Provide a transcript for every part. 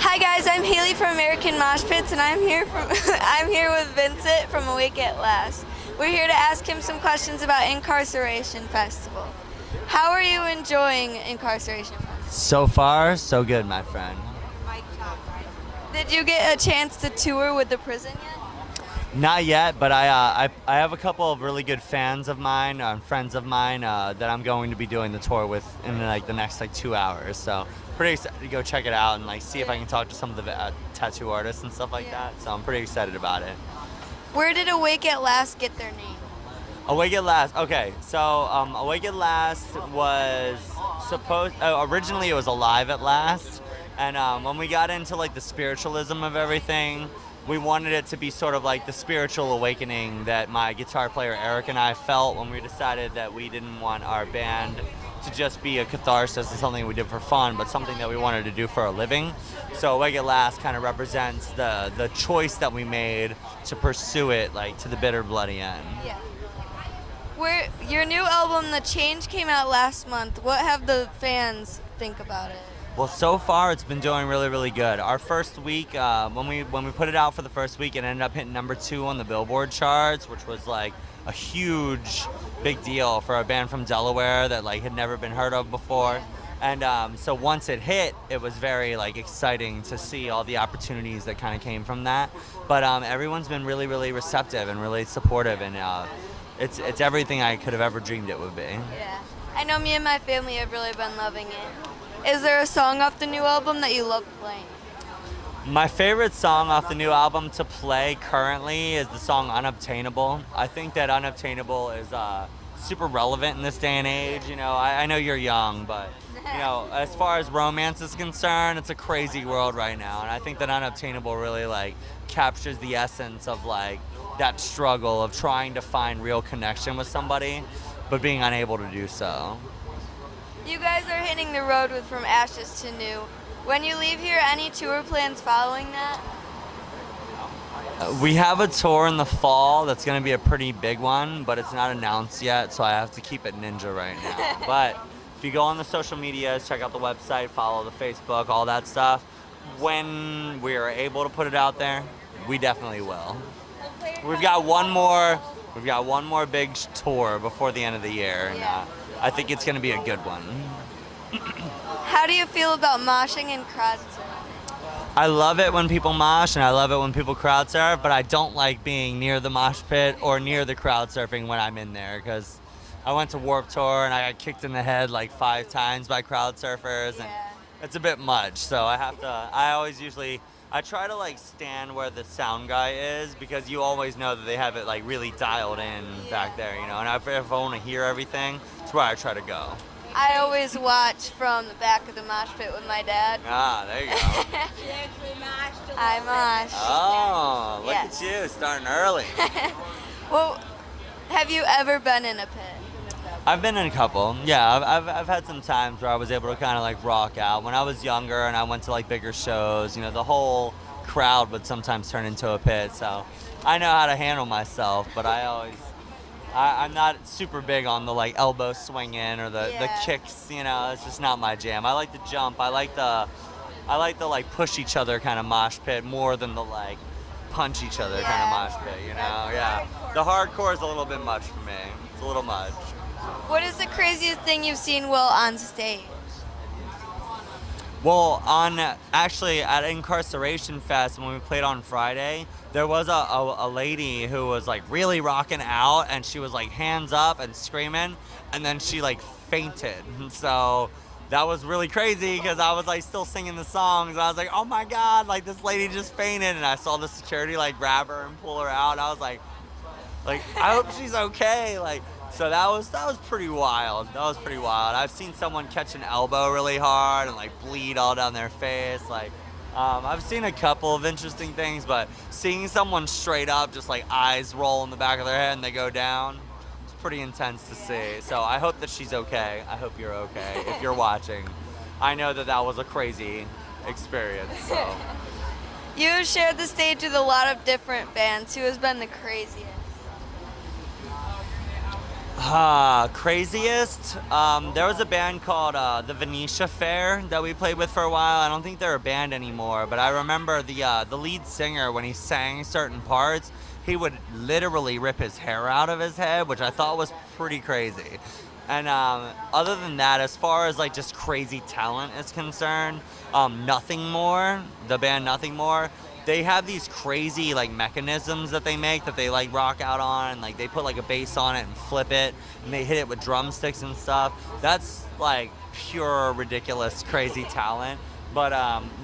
Hi guys, I'm Haley from American Mosh Pits, and I'm here with Vincent from Awake at Last. We're here to ask him some questions about Incarceration Festival. How are you enjoying Incarceration Festival? So far, so good, my friend. Did you get a chance to tour with the prison yet? Not yet, but I have a couple of really good fans of mine, friends of mine that I'm going to be doing the tour with in like the next 2 hours. So pretty excited to go check it out and see if I can talk to some of the tattoo artists and stuff like that. So I'm pretty excited about it. Where did Awake at Last get their name? Awake at Last. Okay, so Awake at Last was originally it was Alive at Last, and when we got into the spiritualism of everything, we wanted it to be sort of like the spiritual awakening that my guitar player Eric and I felt when we decided that we didn't want our band to just be a catharsis and something we did for fun, but something that we wanted to do for a living. So Awake at Last kind of represents the choice that we made to pursue it to the bitter bloody end. Yeah. Your new album, The Change, came out last month. What have the fans think about it? Well, so far it's been doing really, really good. Our first week, when we put it out for the first week, it ended up hitting #2 on the Billboard charts, which was a huge, big deal for a band from Delaware that had never been heard of before. And so once it hit, it was very exciting to see all the opportunities that kind of came from that. But everyone's been really, really receptive and really supportive, and it's everything I could have ever dreamed it would be. Yeah. I know me and my family have really been loving it. Is there a song off the new album that you love playing? My favorite song off the new album to play currently is the song Unobtainable. I think that Unobtainable is super relevant in this day and age. I know you're young, but as far as romance is concerned, it's a crazy world right now, and I think that Unobtainable really captures the essence of that struggle of trying to find real connection with somebody, but being unable to do so. You guys are hitting the road with From Ashes to New. When you leave here, any tour plans following that? We have a tour in the fall that's going to be a pretty big one, but it's not announced yet, so I have to keep it ninja right now. But if you go on the social medias, check out the website, follow the Facebook, all that stuff, when we are able to put it out there, we definitely will. We've got one more big tour before the end of the year, and I think it's going to be a good one. How do you feel about moshing and crowd surfing? I love it when people mosh, and I love it when people crowd surf, but I don't like being near the mosh pit or near the crowd surfing when I'm in there, because I went to Warped Tour and I got kicked in the head 5 times by crowd surfers, and it's a bit much. So I try to stand where the sound guy is, because you always know that they have it really dialed in back there, and if I want to hear everything, that's where I try to go. I always watch from the back of the mosh pit with my dad. Ah, there you go. I mosh. Oh, look at you, starting early. Well, have you ever been in a pit? I've been in a couple. Yeah, I've had some times where I was able to kind of rock out. When I was younger and I went to bigger shows, the whole crowd would sometimes turn into a pit. So I know how to handle myself, but I'm not super big on the elbow swinging or the kicks. It's just not my jam. I like to jump. I like the push each other kind of mosh pit more than the punch each other kind of mosh pit. Yeah. The hardcore is a little bit much for me. It's a little much. What is the craziest thing you've seen Will on stage? Well, actually at Incarceration Fest, when we played on Friday, there was a lady who was really rocking out, and she was hands up and screaming, and then she fainted. So that was really crazy, because I was still singing the songs. I was oh my God, this lady just fainted, and I saw the security grab her and pull her out. And I was I hope she's okay. So that was pretty wild. I've seen someone catch an elbow really hard and bleed all down their face. I've seen a couple of interesting things, but seeing someone straight up just eyes roll in the back of their head and they go down, it's pretty intense to see. So I hope that she's okay. I hope you're okay if you're watching. I know that was a crazy experience. So You shared the stage with a lot of different bands. Who has been the craziest? Craziest. There was a band called the Venetia Fair that we played with for a while. I don't think they're a band anymore, but I remember the lead singer, when he sang certain parts, he would literally rip his hair out of his head, which I thought was pretty crazy. And other than that, as far as like just crazy talent is concerned, Nothing More, the band Nothing More, they have these crazy like mechanisms that they make that they like rock out on, and like they put like a bass on it and flip it, and they hit it with drumsticks and stuff. That's like pure ridiculous crazy talent, but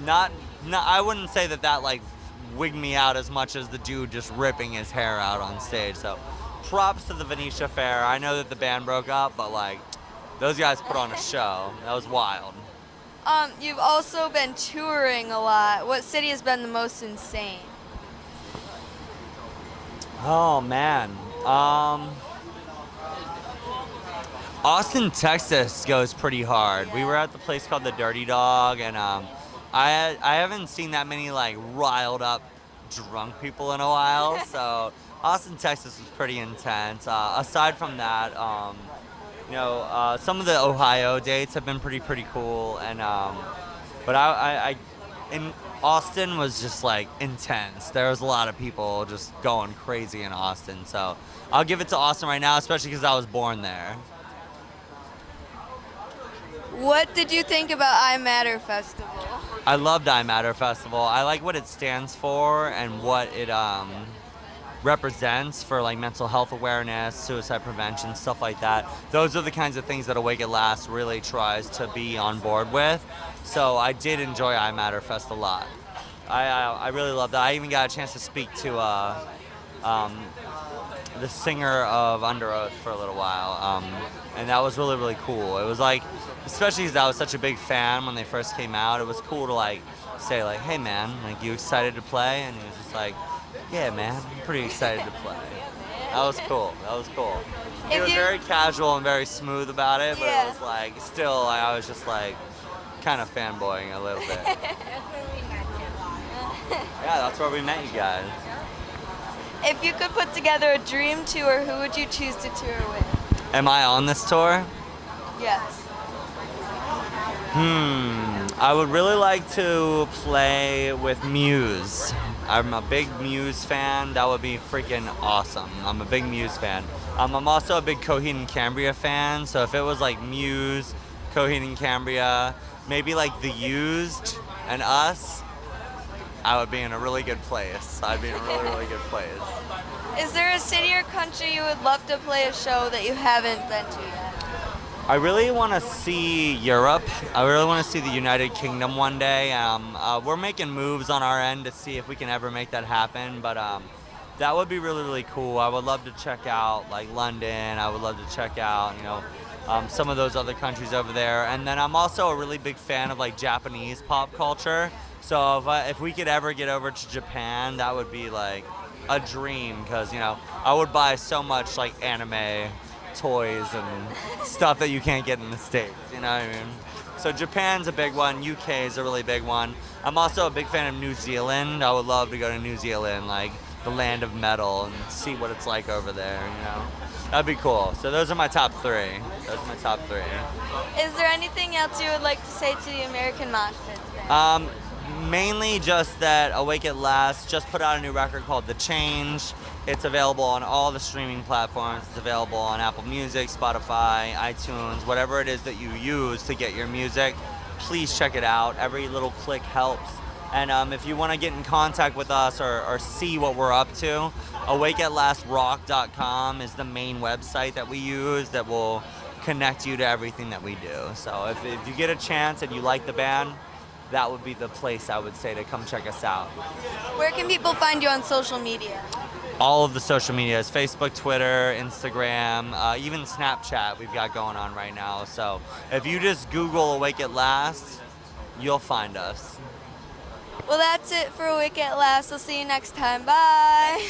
not I wouldn't say that like wigged me out as much as the dude just ripping his hair out on stage. So props to the Venetia Fair. I know that the band broke up, but like those guys put on a show. That was wild. You've also been touring a lot. What city has been the most insane? Oh man. Austin, Texas goes pretty hard. We were at the place called the Dirty Dog, and I haven't seen that many like riled up drunk people in a while. So Austin, Texas was pretty intense. Aside from that, some of the Ohio dates have been pretty cool, and but I in Austin was just like intense. There was a lot of people just going crazy in Austin, so I'll give it to Austin right now, especially because I was born there. What did you think about iMatter Festival? I loved iMatter Festival. I like what it stands for and what it represents for like mental health awareness, suicide prevention, stuff like that. Those are the kinds of things that Awake at Last really tries to be on board with. So I did enjoy iMatter Fest a lot. I really loved that. I even got a chance to speak to the singer of Under Oath for a little while, and that was really cool. It was like, especially because I was such a big fan when they first came out, it was cool to like say like, hey man, like, you excited to play? And he was just like, yeah man, I'm pretty excited to play. That was cool. He was very casual and very smooth about it, but Yeah. it was like, still, I was just like kind of fanboying a little bit. Yeah, that's where we met you guys. If you could put together a dream tour, who would you choose to tour with? Am I on this tour? Yes. I would really like to play with Muse. I'm a big Muse fan. That would be freaking awesome. I'm a big Muse fan. I'm also a big Coheed and Cambria fan, so if it was like Muse, Coheed and Cambria, maybe like The Used and us, I would be in a really good place. I'd be in a really good place. Is there a city or country you would love to play a show that you haven't been to yet? I really want to see Europe. I really want to see the United Kingdom one day. We're making moves on our end to see if we can ever make that happen, but that would be really cool. I would love to check out like London. I would love to check out, some of those other countries over there. And then I'm also a really big fan of like Japanese pop culture. So if we could ever get over to Japan, that would be like a dream, because I would buy so much like anime toys and stuff that you can't get in the States, you know what I mean? So Japan's a big one, UK is a really big one. I'm also a big fan of New Zealand. I would love to go to New Zealand, like the land of metal, and see what it's like over there, That'd be cool. So those are my top three. Is there anything else you would like to say to the American Mosh Pit fans? Mainly just that Awake at Last just put out a new record called The Change. It's available on all the streaming platforms. It's available on Apple Music, Spotify, iTunes, whatever it is that you use to get your music. Please check it out. Every little click helps. And if you want to get in contact with us or see what we're up to, awakeatlastrock.com is the main website that we use that will connect you to everything that we do. So if you get a chance and you like the band, that would be the place I would say to come check us out. Where can people find you on social media? All of the social medias, Facebook, Twitter, Instagram, even Snapchat we've got going on right now. So if you just Google Awake at Last, you'll find us. Well, that's it for Awake at Last. We'll see you next time. Bye.